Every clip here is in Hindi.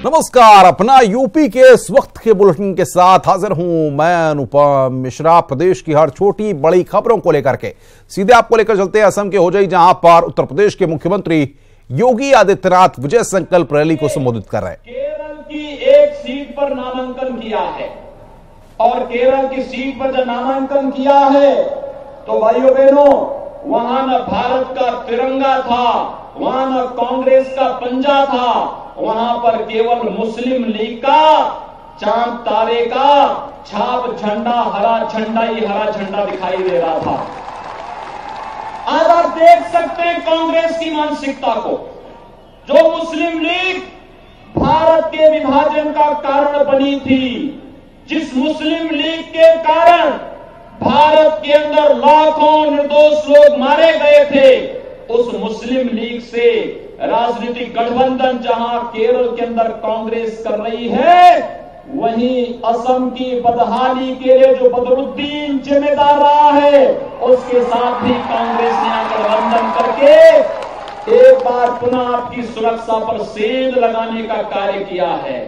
नमस्कार। अपना यूपी के इस वक्त के बुलेटिन के साथ हाजिर हूं मैं अनुपम मिश्रा। प्रदेश की हर छोटी बड़ी खबरों को लेकर के सीधे आपको लेकर चलते हैं असम के होजाई, जहां पर उत्तर प्रदेश के मुख्यमंत्री योगी आदित्यनाथ विजय संकल्प रैली को संबोधित कर रहे हैं। केरल की एक सीट पर नामांकन किया है और केरल की सीट पर जब नामांकन किया है तो भाइयों बहनों, वहां न भारत का तिरंगा था, वहां न कांग्रेस का पंजा था, वहां पर केवल मुस्लिम लीग का चांद तारे का छाप झंडा, हरा झंडा ही हरा झंडा दिखाई दे रहा था। आज आप देख सकते हैं कांग्रेस की मानसिकता को। जो मुस्लिम लीग भारत के विभाजन का कारण बनी थी, जिस मुस्लिम लीग के कारण भारत के अंदर लाखों निर्दोष लोग मारे गए थे, उस मुस्लिम लीग से राजनीतिक गठबंधन जहां केरल के अंदर कांग्रेस कर रही है, वहीं असम की बदहाली के लिए जो बदरुद्दीन जिम्मेदार रहा है, उसके साथ भी कांग्रेस ने गठबंधन करके एक बार पुनः आपकी सुरक्षा पर सेंध लगाने का कार्य किया है।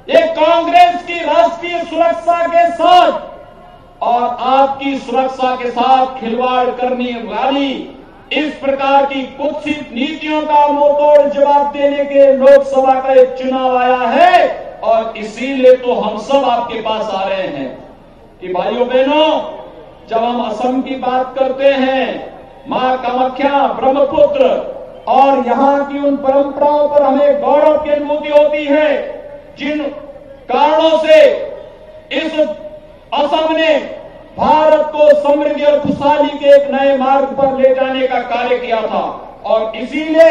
ये कांग्रेस की राष्ट्रीय सुरक्षा के साथ और आपकी सुरक्षा के साथ खिलवाड़ करने वाली इस प्रकार की कुत्सित नीतियों का मुंहतोड़ जवाब देने के लोकसभा का एक चुनाव आया है और इसीलिए तो हम सब आपके पास आ रहे हैं कि भाइयों बहनों, जब हम असम की बात करते हैं, मां कामाख्या, ब्रह्मपुत्र और यहां की उन परंपराओं पर हमें गौरव की अनुभूति होती है, जिन कारणों से इस असम ने भारत को समृद्धि और खुशहाली के एक नए मार्ग पर ले जाने का कार्य किया था। और इसीलिए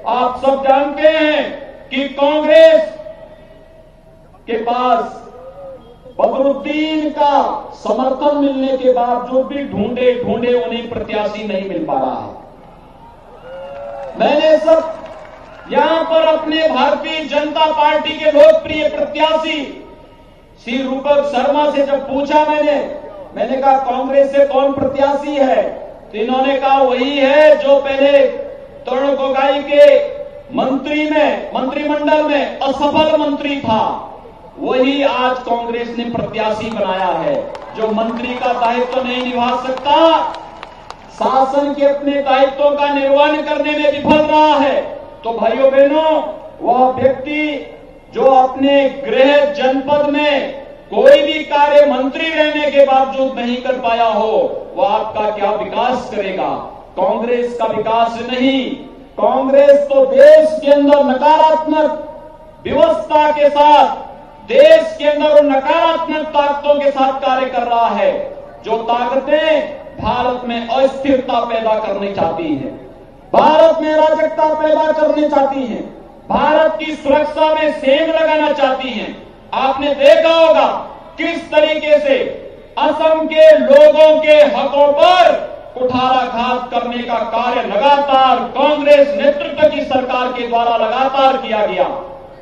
आप सब जानते हैं कि कांग्रेस के पास बदरुद्दीन का समर्थन मिलने के बावजूद भी ढूंढे उन्हें प्रत्याशी नहीं मिल पा रहा है। मैंने सब यहां पर अपने भारतीय जनता पार्टी के लोकप्रिय प्रत्याशी श्री रूपक शर्मा से जब पूछा, मैंने कहा कांग्रेस से कौन प्रत्याशी है, तो इन्होंने कहा वही है जो पहले तरुण गोगोई के मंत्रिमंडल में असफल मंत्री था, वही आज कांग्रेस ने प्रत्याशी बनाया है। जो मंत्री का दायित्व नहीं निभा सकता, शासन के अपने दायित्वों का निर्वहन करने में विफल रहा है, तो भाइयों बहनों, वह व्यक्ति जो अपने गृह जनपद में कोई भी कार्य मंत्री रहने के बावजूद नहीं कर पाया हो, वह आपका क्या विकास करेगा? कांग्रेस का विकास नहीं। कांग्रेस तो देश के अंदर नकारात्मक व्यवस्था के साथ, देश के अंदर नकारात्मक ताकतों के साथ कार्य कर रहा है, जो ताकतें भारत में अस्थिरता पैदा करनी चाहती हैं, भारत में अराजकता पैदा करनी चाहती हैं, भारत की सुरक्षा में सेंध लगाना चाहती हैं। आपने देखा होगा किस तरीके से असम के लोगों के हकों पर कुठाराघात करने का कार्य लगातार कांग्रेस नेतृत्व की सरकार के द्वारा लगातार किया गया।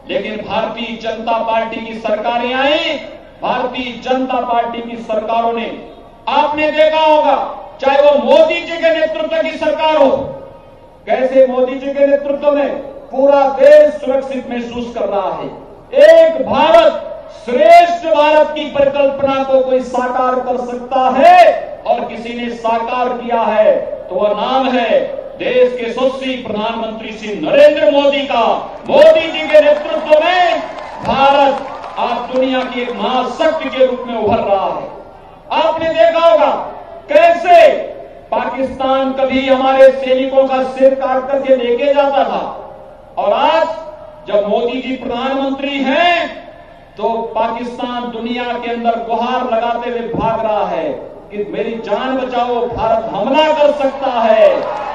लेकिन भारतीय जनता पार्टी की सरकारें आई, भारतीय जनता पार्टी की सरकारों ने, आपने देखा होगा, चाहे वो मोदी जी के नेतृत्व की सरकार हो, कैसे मोदी जी के नेतृत्व में पूरा देश सुरक्षित महसूस कर रहा है। एक भारत श्रेष्ठ भारत की परिकल्पना को कोई साकार कर सकता है और किसी ने साकार किया है, तो वह नाम है देश के यशस्वी प्रधानमंत्री श्री नरेंद्र मोदी का। मोदी जी के नेतृत्व में भारत आज दुनिया की एक महाशक्ति के रूप में उभर रहा है। आपने देखा होगा कैसे पाकिस्तान कभी हमारे सैनिकों का सिर काट करके लेके जाता था, और आज जब मोदी जी प्रधानमंत्री हैं तो पाकिस्तान दुनिया के अंदर गुहार लगाते हुए भाग रहा है कि मेरी जान बचाओ, भारत हमला कर सकता है,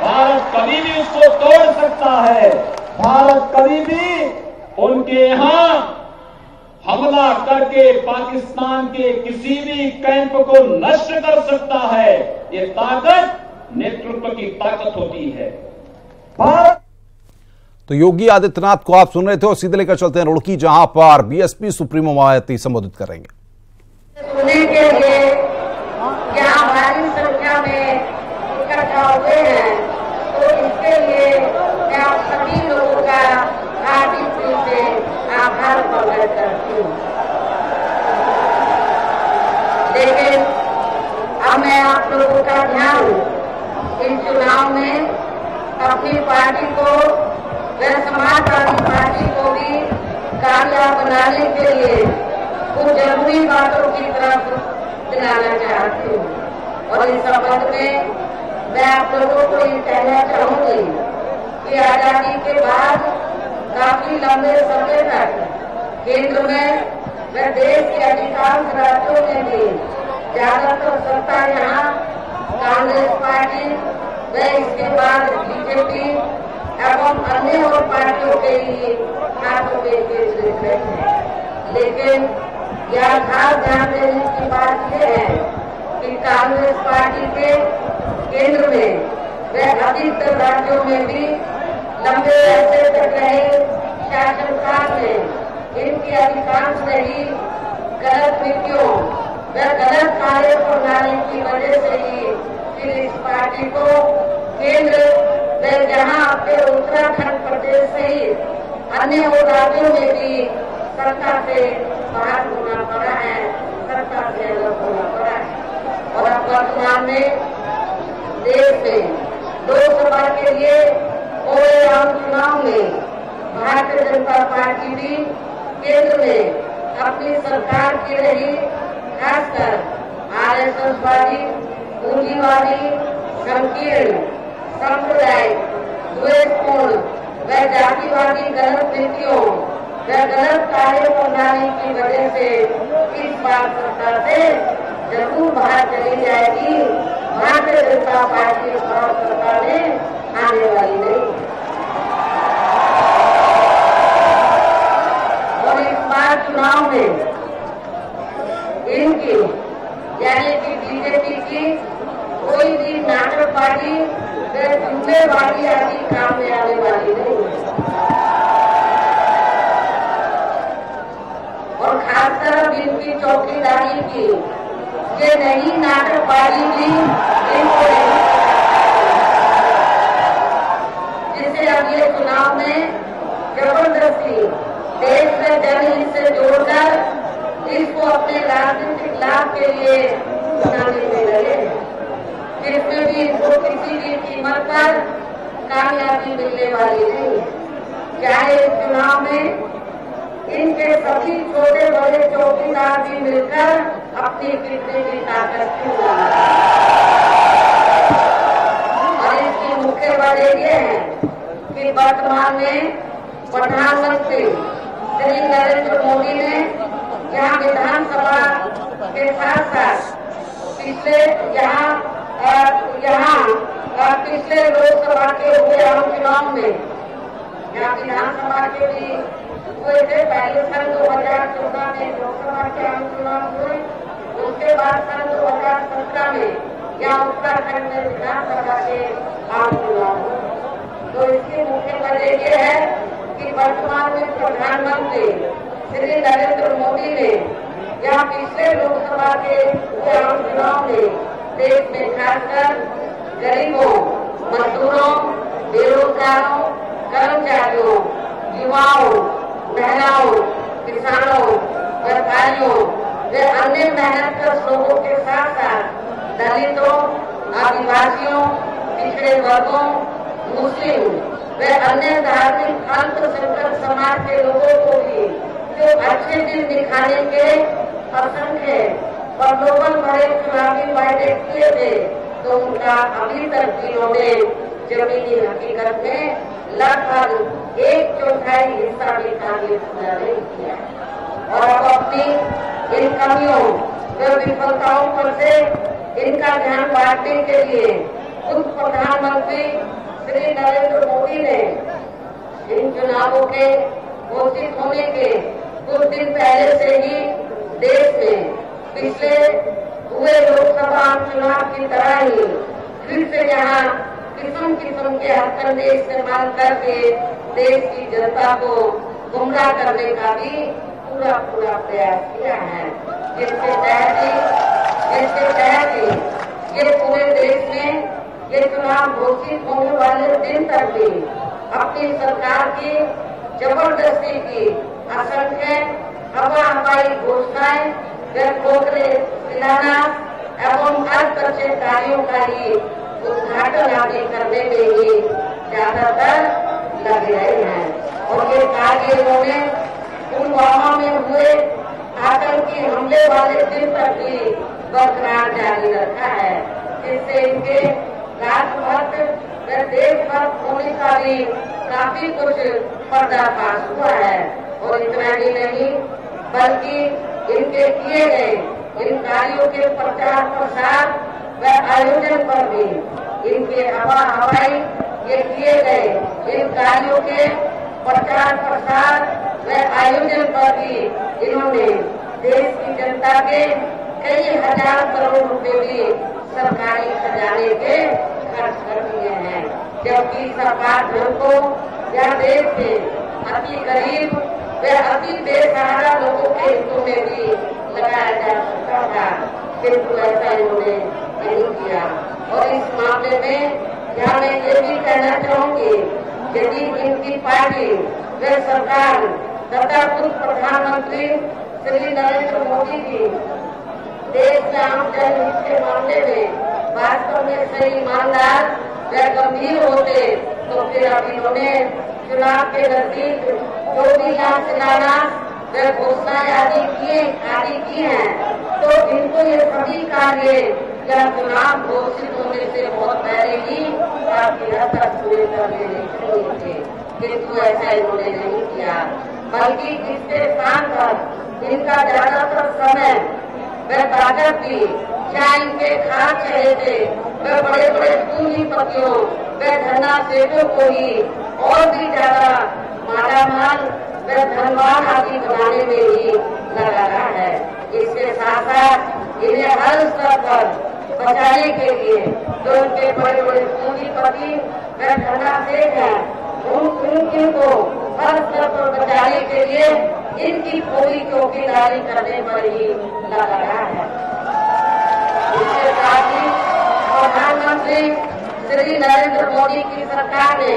भारत कभी भी उसको तोड़ सकता है, भारत कभी भी उनके यहां हमला करके पाकिस्तान के किसी भी कैंप को नष्ट कर सकता है। ये ताकत नेतृत्व की ताकत होती है। भारत तो योगी आदित्यनाथ को आप सुन रहे थे और सीधे लेकर चलते हैं रुड़की, जहां पर बीएसपी सुप्रीमो मायावती संबोधित करेंगे। सुनने के लिए यहाँ भारी संख्या में इकट्ठा हुए हैं, तो इसके लिए मैं आप सभी लोगों का हार्दिक दिल से में अपनी पार्टी को व समाजवादी पार्टी को भी कामयाब बनाने के लिए कुछ जरूरी बातों की तरफ दिलाना चाहती हूँ। और इस संबंध में मैं आप लोगों को ये कहना चाहूंगी कि आजादी के बाद काफी लंबे समय तक केंद्र में व देश के अधिकांश राज्यों में भी ज्यादातर सत्ता यहाँ कांग्रेस पार्टी व इसके बाद बीजेपी एवं अन्य और पार्टियों के ही हाथों में केंद्रित है। लेकिन यह खास ध्यान देने की बात यह है कि कांग्रेस पार्टी के केंद्र में व अधिकतर राज्यों में भी लंबे अरसे तक रहे शासनकाल में इनकी अधिकांश ने ही गलत नीतियों व गलत कार्य प्रणाली की वजह से ही फिर इस पार्टी को केंद्र व जहां अपने उत्तराखंड प्रदेश सहित अन्य राज्यों में भी सत्ता से बाहर होना पड़ा है, सत्ता से अलग होना पड़ा है। और अब वर्तमान में देश में लोकसभा के लिए हो रहे आम चुनाव में भारतीय जनता पार्टी भी केंद्र में अपनी सरकार की रही, खासकर आरएसएसवादी, पूंजीवादी, संकीर्ण, सांप्रदायिक, द्वेषपूर्ण व जातिवादी गलत नीतियों व गलत कार्य प्रणाली की वजह से इस बार सत्ता से जरूर बाहर चली जाएगी। भारतीय जनता पार्टी और सत्ता में आने वाली नहीं। और इस बार चुनाव में इनकी यानी कि बीजेपी की कोई भी नाटकबाजी व जुमलेबाजी आदि काम में आने वाली नहीं। और खासकर अब इनकी चौकीदारी की ये नई नाटकबाजी भी इनको जिससे अब ये चुनाव में जबरदस्ती देश में जनहित से जोड़कर इसको अपने राजनीतिक लाभ के लिए शामिल में लगे, जिसमें भी इसको किसी भी कीमत पर कामयाबी मिलने वाली नहीं। चाहे इस चुनाव में इनके सभी छोटे बड़े चौकीदार भी मिलकर अपनी कितने की ताकत क्यों और इसकी मुख्य वजह ये है कि वर्तमान में प्रधानमंत्री श्री नरेंद्र मोदी ने यहाँ विधानसभा के साथ साथ पिछले पिछले लोकसभा के हुए आम चुनाव में यहाँ विधानसभा के भी हुए थे। पहले सन 2014 में लोकसभा के आम चुनाव हुए, उसके बाद सन 2017 में यहाँ उत्तराखंड में विधानसभा के आम चुनाव हुए। तो इसकी मुख्य वजह ये है कि वर्तमान में प्रधानमंत्री श्री नरेंद्र मोदी ने यहाँ पिछले लोकसभा के आम चुनाव में देश में खासकर गरीबों, मजदूरों, बेरोजगारों, कर्मचारियों, युवाओं, महिलाओं, किसानों, व्यापारियों व अन्य मेहनतकश लोगों के साथ साथ दलितों, आदिवासियों, पिछड़े वर्गों, मुस्लिम व अन्य धार्मिक अल्पसंख्यक समाज के लोगों को भी जो अच्छे दिन दिखाने के असंख्य प्रलोभन भरे चुनावी वायदे किए थे, तो उनका अभी तक जिन्होंने जमीनी हकीकत में लगभग 1/4 हिस्सा भी काबिल पूरा नहीं किया। और अब अपनी इन कमियों व विफलताओं पर से इनका ध्यान बांटने के लिए खुद प्रधानमंत्री श्री नरेंद्र मोदी ने इन चुनावों के घोषित होने के कुछ दिन पहले से ही देश में पिछले हुए लोकसभा चुनाव की तरह ही फिर से यहाँ किस्म किस्म के हथकंडे इस्तेमाल करके देश की जनता को गुमराह करने का भी पूरा प्रयास किया है, जिसके तहत ये पूरे देश में ये चुनाव घोषित होने वाले दिन तक भी अपनी सरकार की जबरदस्ती की असंख्य हवाई घोषणाएं, ठोकरे दिलाना एवं अर्थव्यवस्था कार्यों का ही उद्घाटन आदि करने में ही ज्यादातर लगे रहे हैं। और ये कार्य इन्होंने पुलवामा में हुए आतंकी हमले वाले दिन तक भी बरकरार जारी रखा है, जिससे इनके राष्ट्रभक्त व देशभक्त होने का भी काफी कुछ पर्दाफाश हुआ है। और इतना ही नहीं बल्कि इनके किए गए इन कार्यों के प्रचार प्रसार व आयोजन पर भी इनके हवाई ये किए गए इन कार्यों के प्रचार प्रसार व आयोजन पर भी इन्होंने देश की जनता के कई हजार करोड़ रुपए भी सरकारी खजाने के खर्च कर दिए हैं, जबकि सरकार धन को या देश के अति गरीब व अति बेसहारा लोगों के हितों में भी लगाया जा सकता था, किंतु ऐसा इन्होंने नहीं किया। और इस मामले में यहाँ मैं ये भी कहना चाहूंगी, यदि इनकी पार्टी व सरकार तथा खुद प्रधानमंत्री श्री नरेंद्र मोदी जी देश के आम जनहित के मामले में वास्तव में सही ईमानदार व गंभीर होते तो फिर अब इन्होंने चुनाव के नजदीक जो भी यहाँ शिलान्यास व घोषणाएं आदि की हैं, तो इनको ये सभी कार्य या चुनाव घोषित होने से बहुत पहले ही काफी हद तक पूरे कर लेने चाहिए थे, किंतु ऐसा इन्होंने नहीं किया। बल्कि इसके स्थान पर इनका ज्यादातर समय व ताकत भी क्या इनके खास रहे थे वे बड़े बड़े पूंजीपतियों व धनासेठों को ही और भी ज्यादा मालामाल व धनवान आदि बनाने में ही लगा रहा है। इसके साथ साथ इन्हें हर स्तर पर बचाने के लिए जो उनके बड़े बड़े पूंजीपति व धनासेठ हैं उनको हर स्तर पर बचाने के लिए इनकी पूरी चौकीदारी करने पर ही लगा रहा है। इसके साथ ही प्रधानमंत्री श्री नरेंद्र मोदी की सरकार ने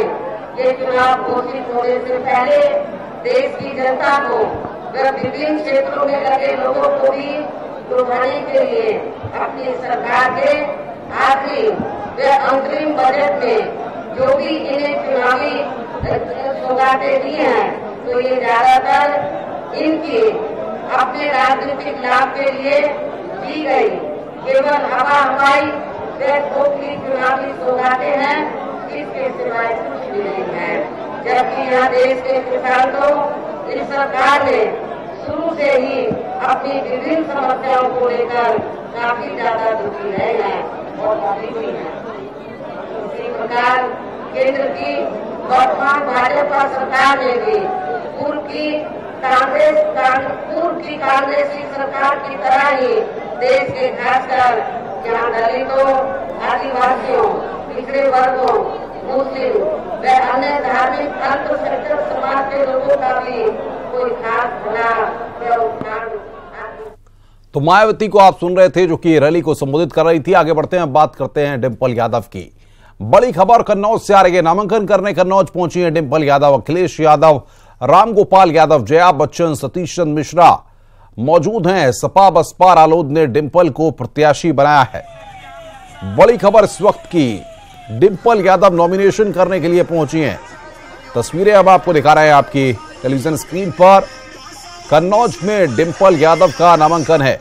ये चुनाव घोषित होने से पहले देश की जनता को व विभिन्न क्षेत्रों में लगे लोगों को भी लुभाने के लिए अपनी सरकार के आखिरी व अंतरिम बजट में जो भी इन्हें चुनावी सौगातें दी हैं, तो ये ज्यादातर इनकी अपने राजनीतिक लाभ के लिए दी गई केवल हवाई व खोखली चुनावी सौगातें हैं, इसके सिवाय कुछ भी नहीं है। जबकि यहाँ देश के किसानों इस सरकार ने शुरू से ही अपनी विभिन्न समस्याओं को लेकर काफी ज्यादा दुखी रहे हैं और दुखी भी हैं। इसी प्रकार केंद्र की वर्तमान भाजपा सरकार ने भी पूर्व की कांग्रेसी सरकार की तरह ही देश के खासकर यहाँ दलितों, आदिवासियों, पिछड़े वर्गों, मुस्लिम व अन्य धार्मिक अल्पसंख्यक समाज के लोगों का भी कोई खास भला व उत्थान। तो मायावती को आप सुन रहे थे जो कि रैली को संबोधित कर रही थी। आगे बढ़ते हैं, बात करते हैं डिंपल यादव की। बड़ी खबर कन्नौज से आ रही है। नामांकन करने कन्नौज पहुंची है डिंपल यादव, अखिलेश यादव, रामगोपाल यादव, जया बच्चन, सतीश चंद्र मिश्रा मौजूद हैं। सपा बसपा रालोद ने डिंपल को प्रत्याशी बनाया है। बड़ी खबर इस वक्त की, डिंपल यादव नॉमिनेशन करने के लिए पहुंची हैं। तस्वीरें अब आपको दिखा रहे हैं आपकी टेलीविजन स्क्रीन पर। कन्नौज में डिंपल यादव का नामांकन है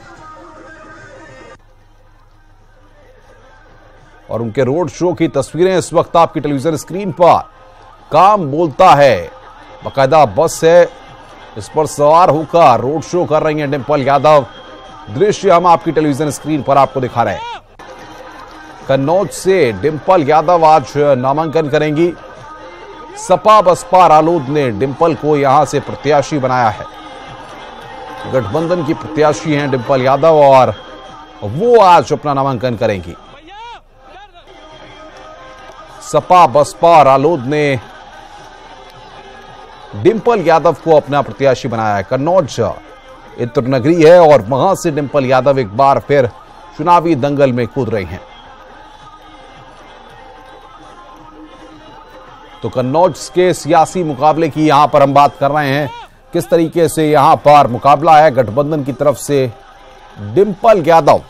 और उनके रोड शो की तस्वीरें इस वक्त आपकी टेलीविजन स्क्रीन पर। काम बोलता है, बाकायदा बस है, इस पर सवार होकर रोड शो कर रही हैं डिंपल यादव। दृश्य हम आपकी टेलीविजन स्क्रीन पर आपको दिखा रहे हैं। कन्नौज से डिंपल यादव आज नामांकन करेंगी। सपा बसपा रालोद ने डिंपल को यहां से प्रत्याशी बनाया है। गठबंधन की प्रत्याशी हैं डिंपल यादव और वो आज अपना नामांकन करेंगी। सपा बसपा रालोद ने डिंपल यादव को अपना प्रत्याशी बनाया है। कन्नौज इत्र नगरी है और वहां से डिंपल यादव एक बार फिर चुनावी दंगल में कूद रही हैं। तो कन्नौज के सियासी मुकाबले की यहां पर हम बात कर रहे हैं, किस तरीके से यहां पर मुकाबला है। गठबंधन की तरफ से डिंपल यादव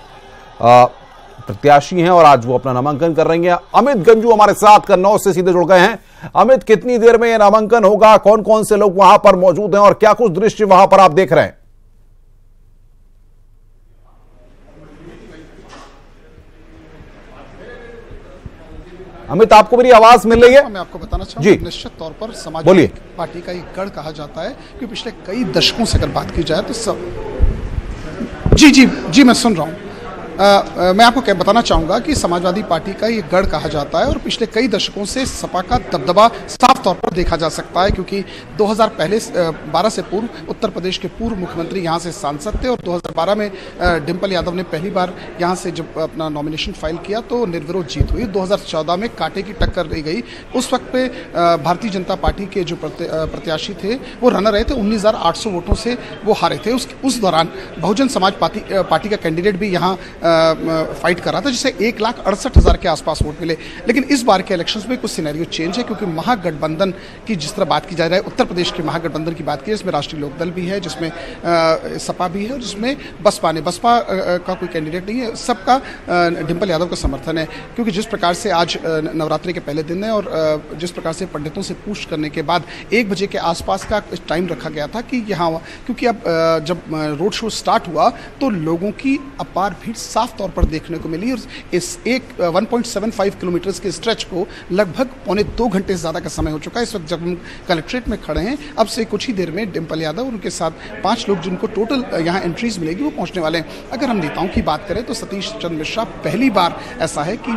प्रत्याशी हैं और आज वो अपना नामांकन कर रही हैं। अमित गंजू हमारे साथ कन्नौज से सीधे जुड़ गए हैं। अमित, कितनी देर में यह नामांकन होगा, कौन कौन से लोग वहां पर मौजूद हैं और क्या कुछ दृश्य वहां पर आप देख रहे हैं? अमित, आपको मेरी आवाज मिल रही है? मैं आपको बताना चाहूंगा, निश्चित तौर पर समाजवादी पार्टी का एक गढ़ कहा जाता है कि पिछले कई दशकों से अगर बात की जाए तो सब जी मैं सुन रहा हूं। मैं आपको क्या बताना चाहूंगा कि समाजवादी पार्टी का ये गढ़ कहा जाता है और पिछले कई दशकों से सपा का दबदबा साफ तौर पर देखा जा सकता है, क्योंकि 2012 से पूर्व उत्तर प्रदेश के पूर्व मुख्यमंत्री यहां से सांसद थे और 2012 में डिम्पल यादव ने पहली बार यहां से जब अपना नॉमिनेशन फाइल किया तो निर्विरोध जीत हुई। 2014 में कांटे की टक्कर रही गई। उस वक्त पे भारतीय जनता पार्टी के जो प्रत्याशी थे वो रनर रहे थे, 19,800 वोटों से वो हारे थे। उस दौरान बहुजन समाज पार्टी का कैंडिडेट भी यहाँ फाइट कर रहा था, जिसे 1,68,000 के आसपास वोट मिले। लेकिन इस बार के इलेक्शंस में कुछ सिनेरियो चेंज है, क्योंकि महागठबंधन की जिस तरह बात की जा रही है, उत्तर प्रदेश के महागठबंधन की बात की है, जिसमें राष्ट्रीय लोकदल भी है, जिसमें सपा भी है और जिसमें बसपा का कोई कैंडिडेट नहीं है। सबका डिम्पल यादव का समर्थन है, क्योंकि जिस प्रकार से आज नवरात्रि के पहले दिन है और जिस प्रकार से पंडितों से पूछ करने के बाद 1 बजे के आसपास का टाइम रखा गया था कि यहाँ, क्योंकि अब जब रोड शो स्टार्ट हुआ तो लोगों की अपार भीड़ साफ तौर पर देखने को मिली और इस 1.75 किलोमीटर के स्ट्रेच को लगभग 1.25 घंटे से ज्यादा का समय हो चुका है। इस वक्त जब हम कलेक्ट्रेट में खड़े हैं, अब से कुछ ही देर में डिम्पल यादव और उनके साथ 5 लोग जिनको टोटल यहाँ एंट्रीज मिलेगी वो पहुंचने वाले हैं। अगर हम नेताओं की बात करें तो सतीश चंद्र मिश्रा पहली बार ऐसा है कि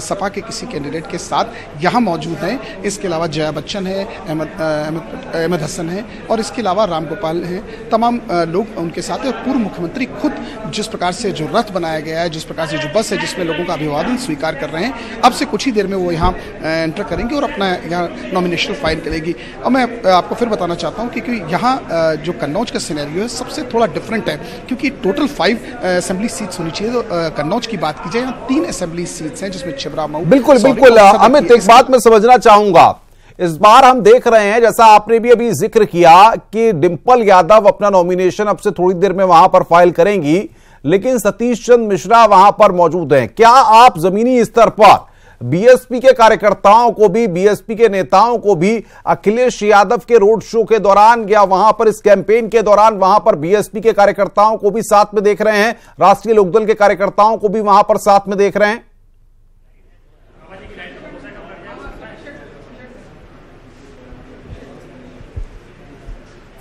सपा के किसी कैंडिडेट के साथ यहाँ मौजूद हैं। इसके अलावा जया बच्चन है, अहमद हसन है और इसके अलावा राम गोपाल हैं। तमाम लोग उनके साथ हैं और पूर्व मुख्यमंत्री खुद जिस प्रकार से जो रथ बनाया गया है, जिस प्रकार से जो बस है जिसमें लोगों का अभिवादन स्वीकार कर रहे हैं, अब से कुछ ही देर में वो यहाँ एंटर करेंगे और अपना यहाँ नॉमिनेशन फाइल करेगी। और मैं आपको फिर बताना चाहता हूँ कि यहाँ जो कन्नौज का सिनेरियो है सबसे थोड़ा डिफरेंट है, क्योंकि टोटल 5 असेंबली सीट्स होनी चाहिए। तो कन्नौज की बात की जाए, यहाँ 3 असेंबली सीट्स हैं, जिसमें छिबरा, मऊ। बिल्कुल अमित, एक बात मैं समझना चाहूंगा, इस बार हम देख रहे हैं जैसा आपने भी अभी जिक्र किया कि डिम्पल यादव अपना नॉमिनेशन अब से थोड़ी देर में वहां पर फाइल करेंगी, लेकिन सतीश चंद्र मिश्रा वहां पर मौजूद हैं। क्या आप जमीनी स्तर पर बीएसपी के कार्यकर्ताओं को भी, बीएसपी के नेताओं को भी अखिलेश यादव के रोड शो के दौरान या वहां पर इस कैंपेन के दौरान वहां पर बीएसपी के कार्यकर्ताओं को भी साथ में देख रहे हैं, राष्ट्रीय लोकदल के कार्यकर्ताओं को भी वहां पर साथ में देख रहे हैं?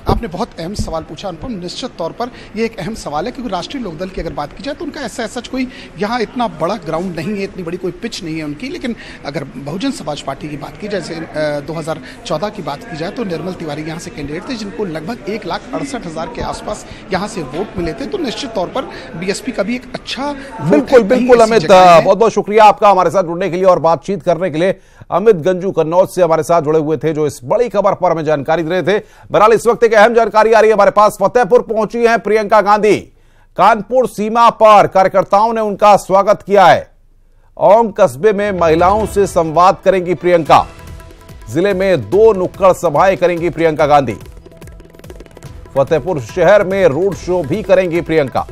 आपने बहुत अहम सवाल पूछा अनुपम। निश्चित तौर पर यह एक अहम सवाल है, क्योंकि राष्ट्रीय लोकदल की अगर बात की जाए तो उनका ऐसा कोई यहाँ इतना बड़ा ग्राउंड नहीं है, इतनी बड़ी कोई पिच नहीं है उनकी। लेकिन अगर बहुजन समाज पार्टी की बात की जाए, जैसे 2014 की बात की जाए तो निर्मल तिवारी यहाँ से कैंडिडेट थे, जिनको लगभग 1,68,000 के आसपास यहाँ से वोट मिले थे। तो निश्चित तौर पर बीएसपी का भी एक अच्छा बिल्कुल अमित, बहुत बहुत शुक्रिया आपका हमारे साथ जुड़ने के लिए और बातचीत करने के लिए। अमित गंजू कन्नौज से हमारे साथ जुड़े हुए थे, जो इस बड़ी खबर पर हमें जानकारी दे रहे थे। बहरहाल इस वक्त एक अहम जानकारी आ रही है हमारे पास, फतेहपुर पहुंची हैं प्रियंका गांधी। कानपुर सीमा पर कार्यकर्ताओं ने उनका स्वागत किया है। औंग कस्बे में महिलाओं से संवाद करेंगी प्रियंका। जिले में 2 नुक्कड़ सभाएं करेंगी प्रियंका गांधी। फतेहपुर शहर में रोड शो भी करेंगी प्रियंका।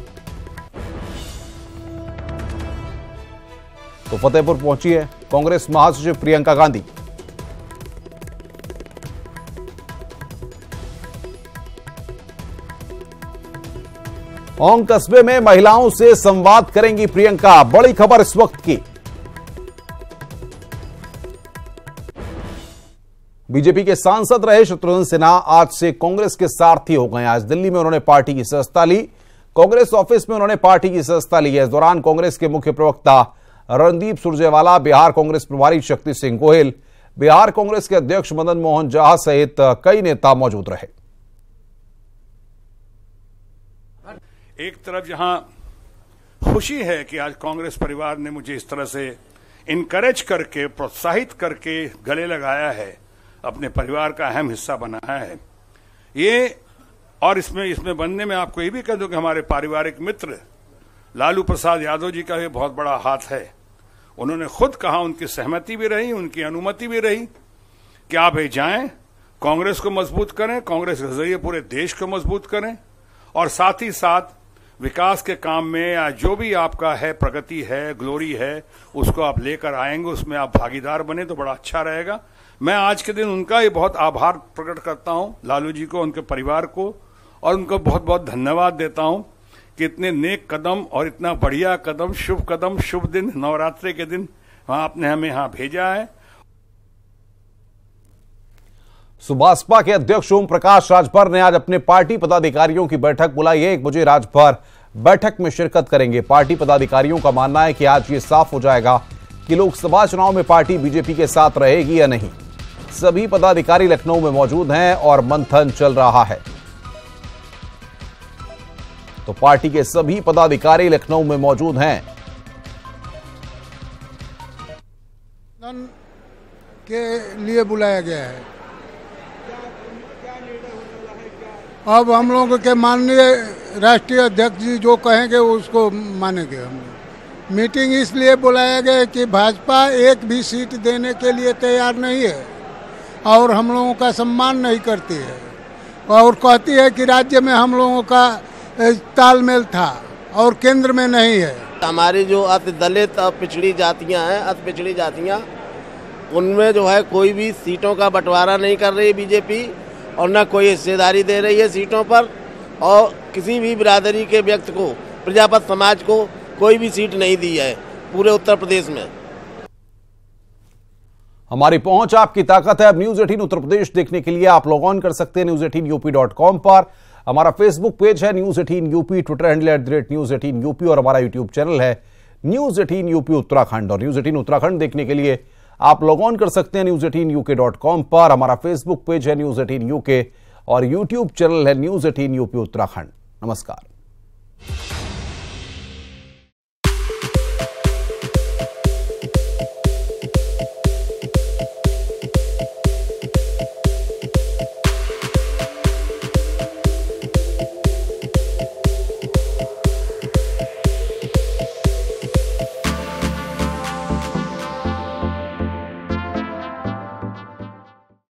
तो फतेहपुर पहुंची है कांग्रेस महासचिव प्रियंका गांधी। औंग कस्बे में महिलाओं से संवाद करेंगी प्रियंका, बड़ी खबर इस वक्त की। बीजेपी के सांसद रहे शत्रुघ्न सिन्हा आज से कांग्रेस के सारथी हो गए। आज दिल्ली में उन्होंने पार्टी की सदस्यता ली। कांग्रेस ऑफिस में उन्होंने पार्टी की सदस्यता ली है। इस दौरान कांग्रेस के मुख्य प्रवक्ता रणदीप सुरजेवाला, बिहार कांग्रेस प्रभारी शक्ति सिंह गोहिल, बिहार कांग्रेस के अध्यक्ष मदन मोहन झा सहित कई नेता मौजूद रहे। एक तरफ जहां खुशी है कि आज कांग्रेस परिवार ने मुझे इस तरह से इनकरेज करके, प्रोत्साहित करके गले लगाया है, अपने परिवार का अहम हिस्सा बनाया है ये, और इसमें बनने में आपको ये भी कह दूं कि हमारे पारिवारिक मित्र लालू प्रसाद यादव जी का भी बहुत बड़ा हाथ है। उन्होंने खुद कहा, उनकी सहमति भी रही, उनकी अनुमति भी रही कि आप ये जाएं, कांग्रेस को मजबूत करें, कांग्रेस के जरिए पूरे देश को मजबूत करें और साथ ही साथ विकास के काम में या जो भी आपका है, प्रगति है, ग्लोरी है, उसको आप लेकर आएंगे, उसमें आप भागीदार बने तो बड़ा अच्छा रहेगा। मैं आज के दिन उनका ही बहुत आभार प्रकट करता हूं, लालू जी को, उनके परिवार को, और उनको बहुत बहुत धन्यवाद देता हूं कि इतने नेक कदम और इतना बढ़िया कदम, शुभ दिन, नवरात्रि के दिन आपने हमें यहां भेजा है। सुभाषपा के अध्यक्ष ओम प्रकाश राजभर ने आज अपने पार्टी पदाधिकारियों की बैठक बुलाई है। 1 बजे राजभर बैठक में शिरकत करेंगे। पार्टी पदाधिकारियों का मानना है कि आज ये साफ हो जाएगा कि लोकसभा चुनाव में पार्टी बीजेपी के साथ रहेगी या नहीं। सभी पदाधिकारी लखनऊ में मौजूद हैं और मंथन चल रहा है। तो पार्टी के सभी पदाधिकारी लखनऊ में मौजूद हैं। के लिए बुलाया गया है। अब हम लोगों के माननीय राष्ट्रीय अध्यक्ष जी जो कहेंगे उसको मानेंगे। हम लोग मीटिंग इसलिए बुलाया गया कि भाजपा एक भी सीट देने के लिए तैयार नहीं है और हम लोगों का सम्मान नहीं करती है और कहती है कि राज्य में हम लोगों का तालमेल था और केंद्र में नहीं है। हमारी जो अति दलित और पिछड़ी जातियां हैं, अति पिछड़ी जातियां, उनमें जो है कोई भी सीटों का बंटवारा नहीं कर रही बीजेपी और न कोई हिस्सेदारी दे रही है सीटों पर, और किसी भी बिरादरी के व्यक्ति को, प्रजापत समाज को कोई भी सीट नहीं दी है पूरे उत्तर प्रदेश में। हमारी पहुंच आपकी ताकत है। अब न्यूज 18 उत्तर प्रदेश देखने के लिए आप लॉग ऑन कर सकते हैं news18up.com पर। हमारा फेसबुक पेज है news 18 UP, Twitter handle @news18 UP और हमारा यूट्यूब चैनल है न्यूज 18 यूपी उत्तराखंड। और न्यूज 18 उत्तराखंड देखने के लिए आप लॉग ऑन कर सकते हैं news18uk.com पर। हमारा फेसबुक पेज है न्यूज 18 यूके और यूट्यूब चैनल है न्यूज 18 यूपी उत्तराखंड। नमस्कार।